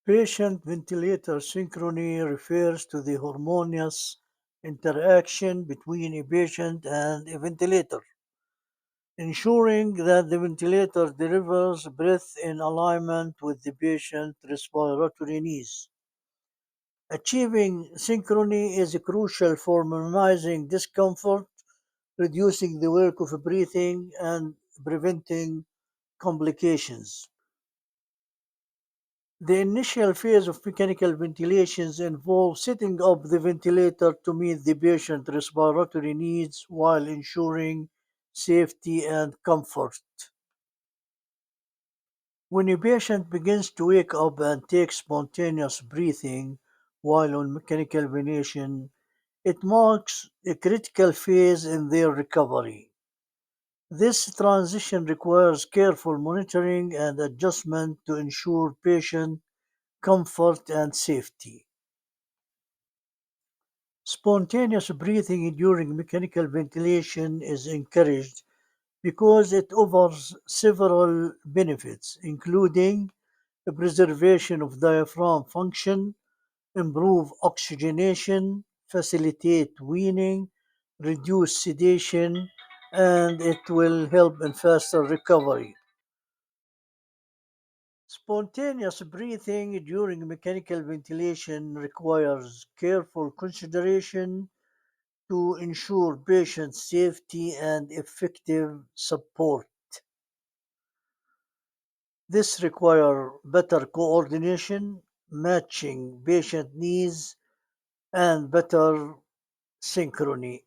Patient-ventilator synchrony refers to the harmonious interaction between a patient and a ventilator, ensuring that the ventilator delivers breath in alignment with the patient's respiratory needs. Achieving synchrony is crucial for minimizing discomfort, reducing the work of breathing, and preventing complications. The initial phase of mechanical ventilations involves setting up the ventilator to meet the patient's respiratory needs while ensuring safety and comfort. When a patient begins to wake up and take spontaneous breathing while on mechanical ventilation, it marks a critical phase in their recovery. This transition requires careful monitoring and adjustment to ensure patient comfort and safety. Spontaneous breathing during mechanical ventilation is encouraged because it offers several benefits, including the preservation of diaphragm function, improve oxygenation, facilitate weaning, reduce sedation, and it will help in faster recovery. Spontaneous breathing during mechanical ventilation requires careful consideration to ensure patient safety and effective support. This requires better coordination, matching patient needs, and better synchrony.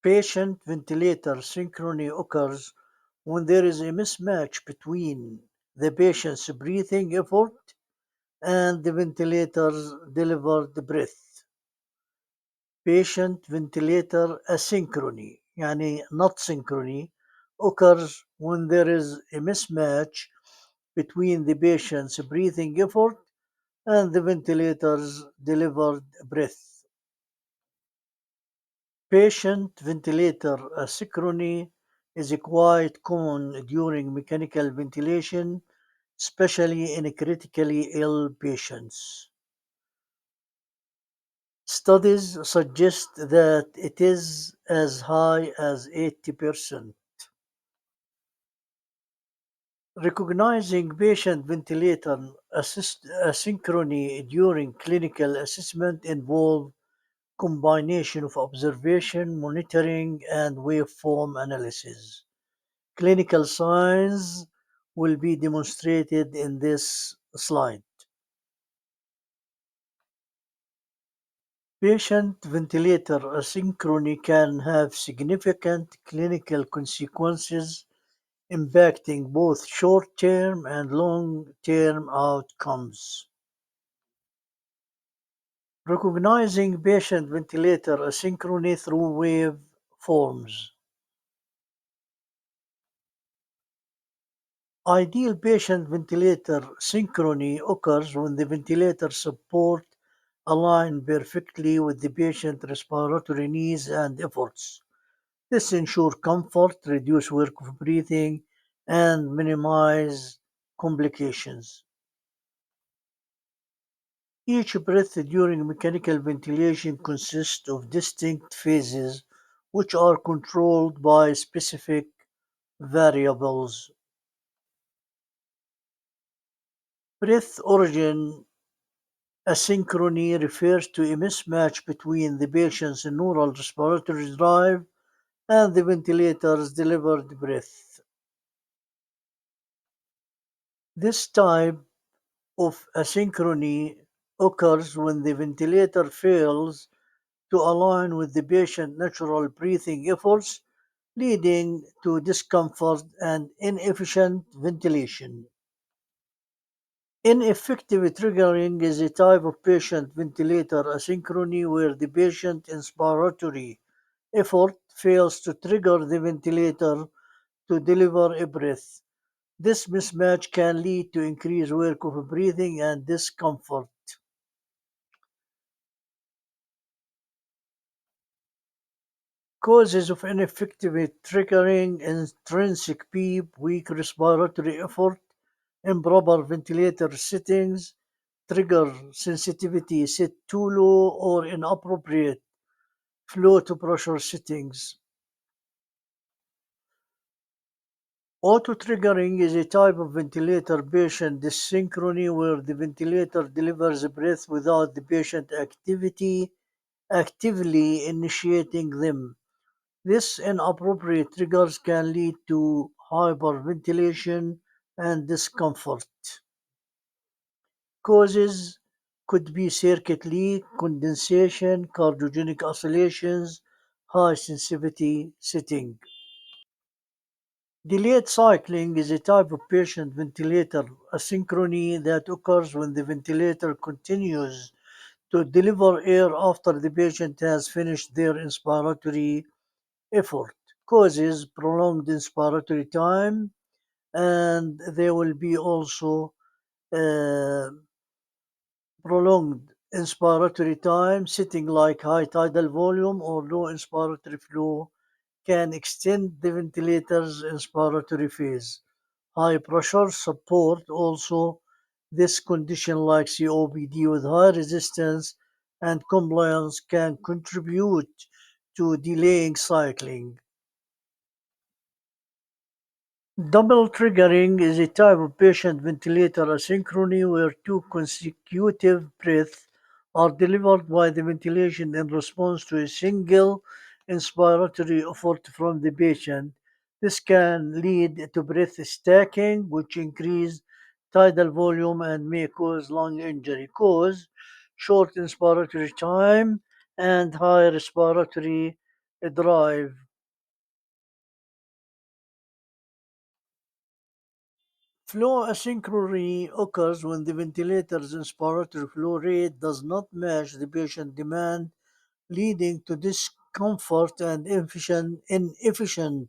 Patient ventilator synchrony occurs when there is a mismatch between the patient's breathing effort and the ventilator's delivered breath. Patient ventilator asynchrony, يعني not synchrony, occurs when there is a mismatch between the patient's breathing effort and the ventilator's delivered breath. Patient ventilator asynchrony is quite common during mechanical ventilation, especially in critically ill patients. Studies suggest that it is as high as 80%. Recognizing patient ventilator asynchrony during clinical assessment involves combination of observation, monitoring, and waveform analysis. Clinical signs will be demonstrated in this slide. Patient ventilator asynchrony can have significant clinical consequences impacting both short-term and long-term outcomes. Recognizing patient ventilator asynchrony through waveforms. Ideal patient ventilator synchrony occurs when the ventilator support align perfectly with the patient's respiratory needs and efforts. This ensures comfort, reduce work of breathing, and minimize complications. Each breath during mechanical ventilation consists of distinct phases which are controlled by specific variables. Breath origin asynchrony refers to a mismatch between the patient's neural respiratory drive and the ventilator's delivered breath. This type of asynchrony occurs when the ventilator fails to align with the patient's natural breathing efforts, leading to discomfort and inefficient ventilation. Ineffective triggering is a type of patient ventilator asynchrony where the patient inspiratory effort fails to trigger the ventilator to deliver a breath. This mismatch can lead to increased work of breathing and discomfort. Causes of ineffective triggering: intrinsic PEEP, weak respiratory effort, Improper ventilator settings trigger sensitivity set too low or inappropriate flow to pressure settings. Auto-triggering is a type of ventilator patient dyssynchrony where the ventilator delivers breath without the patient actively initiating them. This inappropriate triggers can lead to hyperventilation and discomfort. Causes could be circuit leak, condensation, cardiogenic oscillations, high sensitivity setting. Delayed cycling is a type of patient ventilator asynchrony that occurs when the ventilator continues to deliver air after the patient has finished their inspiratory effort. Causes prolonged inspiratory time, and there will be also uh, prolonged inspiratory time, sitting like high tidal volume or low inspiratory flow can extend the ventilator's inspiratory phase. High pressure support also this condition like COPD with high resistance and compliance can contribute to delaying cycling. Double triggering is a type of patient ventilator asynchrony where two consecutive breaths are delivered by the ventilation in response to a single inspiratory effort from the patient. This can lead to breath stacking, which increase tidal volume and may cause lung injury. Cause short inspiratory time and high respiratory drive. Flow asynchrony occurs when the ventilator's inspiratory flow rate does not match the patient demand, leading to discomfort and inefficient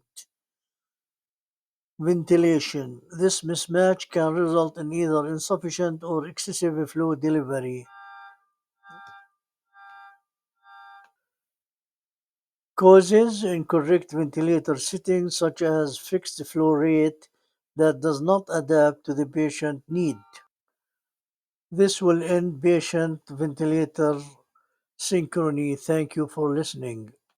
ventilation. This mismatch can result in either insufficient or excessive flow delivery. Causes incorrect ventilator settings, such as fixed flow rate that does not adapt to the patient need. This will end patient ventilator synchrony. Thank you for listening.